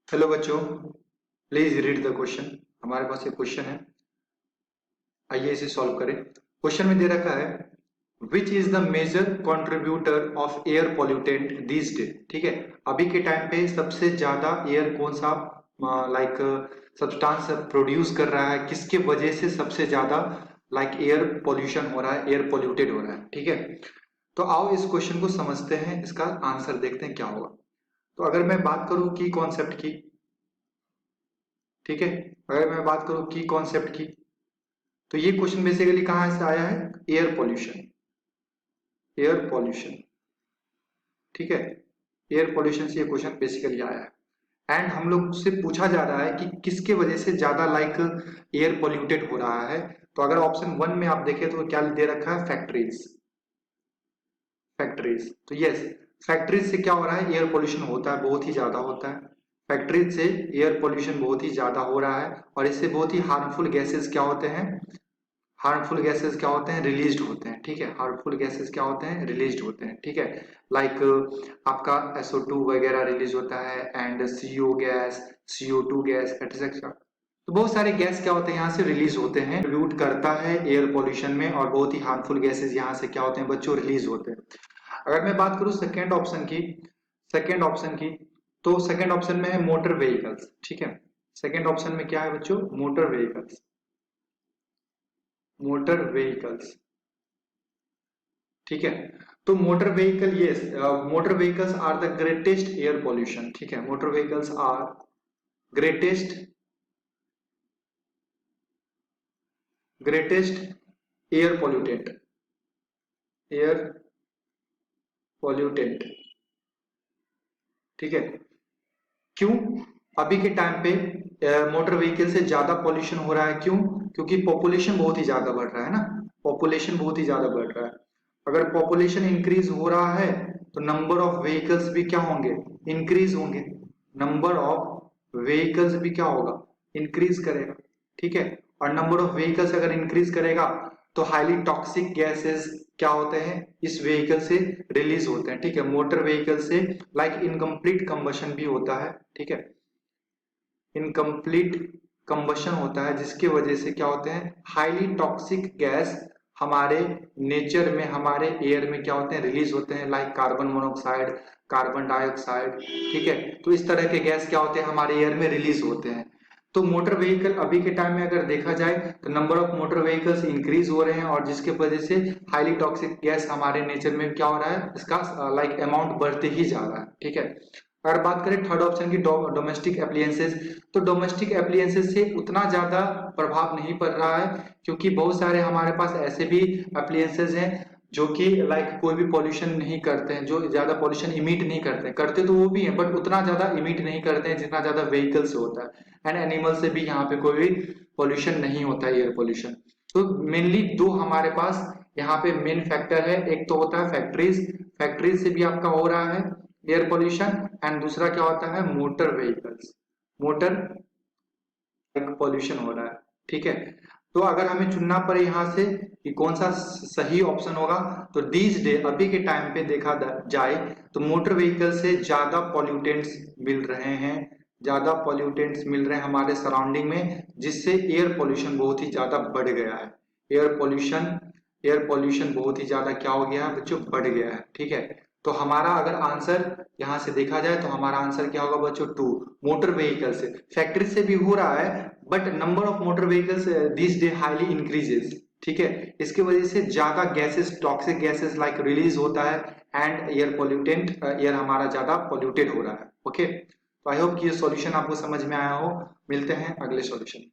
Hello बच्चों, please read the question. हमारे पास एक क्वेश्चन है, आइए इसे सॉल्व करें। क्वेश्चन में दे रखा है which is the major contributor of air pollutant this day. ठीक है, अभी के टाइम पे सबसे ज्यादा एयर कौन सा सब्सटेंस प्रोड्यूस कर रहा है, किसके वजह से सबसे ज्यादा एयर पॉल्यूशन हो रहा है, एयर पॉल्यूटेड हो रहा है। ठीक है, तो आओ इस क्वेश्चन को समझते हैं, इसका आंसर देखते हैं क्या होगा। तो अगर मैं बात करूं की कॉन्सेप्ट की, ठीक है, अगर मैं बात करूं की कॉन्सेप्ट की, तो ये क्वेश्चन बेसिकली कहां से आया है, एयर पॉल्यूशन। एयर पॉल्यूशन, ठीक है, एयर पॉल्यूशन से ये क्वेश्चन बेसिकली आया है। एंड हम लोग से पूछा जा रहा है कि किसके वजह से ज्यादा एयर पॉल्यूटेड हो रहा है। तो अगर ऑप्शन वन में आप देखें तो क्या दे रखा है, फैक्ट्रीज। फैक्ट्रीज, तो यस, फैक्ट्रीज से क्या हो रहा है, एयर पॉल्यूशन होता है, बहुत ही ज्यादा होता है। फैक्ट्रीज से एयर पॉल्यूशन बहुत ही ज्यादा हो रहा है और इससे बहुत ही हार्मफुल गैसेस क्या होते हैं, हार्मफुल गैसेस क्या होते हैं, रिलीज्ड होते हैं। ठीक है, हार्मफुल गैसेस क्या होते हैं, रिलीज्ड होते हैं। ठीक है, आपका SO2 वगैरह रिलीज होता है and CO gas, CO2 gas etcetera. तो बहुत सारे गैस क्या होते हैं यहाँ से रिलीज होते हैं, कंट्रीब्यूट करता है एयर पॉल्यूशन में, और बहुत ही हार्मफुल गैसेस यहाँ से क्या होते हैं बच्चों, रिलीज होते हैं। अगर मैं बात करूं सेकेंड ऑप्शन की, सेकेंड ऑप्शन की, तो सेकेंड ऑप्शन में है मोटर व्हीकल्स। ठीक है, सेकेंड ऑप्शन में क्या है बच्चों, मोटर व्हीकल्स। मोटर व्हीकल्स, ठीक है, तो मोटर व्हीकल, ये motor vehicles are the greatest air pollution. ठीक है, motor vehicles are greatest, greatest air pollutant, air pollutant. ठीक है, क्यों, अभी के टाइम पे मोटर व्हीकल से ज्यादा पॉल्यूशन हो रहा है, क्यों, क्योंकि पॉपुलेशन बहुत ही ज्यादा बढ़ रहा है ना, पॉपुलेशन बहुत ही ज्यादा बढ़ रहा है। अगर पॉपुलेशन इंक्रीज हो रहा है तो नंबर ऑफ व्हीकल्स भी क्या होंगे, इंक्रीज होंगे। नंबर ऑफ व्हीकल्स भी क्या होगा, इंक्रीज करेगा। ठीक है, और नंबर ऑफ व्हीकल्स अगर इंक्रीज करेगा तो हाईली टॉक्सिक गैसेस क्या होते हैं, इस व्हीकल से रिलीज होते हैं। ठीक है, मोटर व्हीकल से इनकम्प्लीट कंबशन भी होता है। ठीक है, इनकम्प्लीट कंबशन होता है जिसकी वजह से क्या होते हैं, हाईली टॉक्सिक गैस हमारे नेचर में, हमारे एयर में क्या होते हैं, रिलीज होते हैं, like carbon monoxide, carbon dioxide. ठीक है, तो इस तरह के गैस क्या होते हैं, हमारे एयर में रिलीज होते हैं। तो मोटर व्हीकल अभी के टाइम में अगर देखा जाए तो number of motor vehicles increase हो रहे हैं और जिसके वजह से हाईली टॉक्सिक गैस हमारे नेचर में क्या हो रहा है, इसका अमाउंट बढ़ते ही जा रहा है। ठीक है, अगर बात करें थर्ड ऑप्शन की, डोमेस्टिक एप्लियंसेस, तो डोमेस्टिक एप्लियंसेस से उतना ज्यादा प्रभाव नहीं पड़ रहा है क्योंकि बहुत सारे हमारे पास ऐसे भी एप्लियंसेस हैं जो कि कोई भी पॉल्यूशन नहीं करते हैं, जो ज्यादा पॉल्यूशन इमिट नहीं करते हैं, करते तो वो भी हैं बट उतना ज्यादा इमिट नहीं करते हैं जितना ज्यादा व्हीकल से होता है। एंड एनिमल से भी यहाँ पे कोई भी पॉल्यूशन नहीं होता है, एयर पॉल्यूशन। तो मेनली दो हमारे पास यहाँ पे मेन फैक्टर है, एक तो होता है फैक्ट्रीज, फैक्ट्रीज से भी आपका हो रहा है एयर पॉल्यूशन, एंड दूसरा क्या होता है, मोटर व्हीकल्स, मोटर पॉल्यूशन हो रहा है। ठीक है, तो अगर हमें चुनना पड़े यहाँ से कि कौन सा सही ऑप्शन होगा, तो दीज डे, अभी के टाइम पे देखा जाए तो मोटर व्हीकल से ज्यादा पॉल्यूटेंट्स मिल रहे हैं, ज्यादा पॉल्यूटेंट्स मिल रहे हैं हमारे सराउंडिंग में, जिससे एयर पॉल्यूशन बहुत ही ज्यादा बढ़ गया है। एयर पॉल्यूशन, एयर पॉल्यूशन बहुत ही ज्यादा क्या हो गया है बच्चों, बढ़ गया है। ठीक है, तो हमारा अगर आंसर यहाँ से देखा जाए तो हमारा आंसर क्या होगा बच्चों, टू। मोटर व्हीकल से, फैक्ट्री से भी हो रहा है but number of motor vehicles this day highly increases. ठीक है, इसकी वजह से ज्यादा गैसेस, टॉक्सिक गैसेस रिलीज होता है एंड एयर पॉल्यूटेंट, एयर हमारा ज्यादा पॉल्यूटेड हो रहा है। ओके, तो आई होप कि ये सॉल्यूशन आपको समझ में आया हो। मिलते हैं अगले सॉल्यूशन।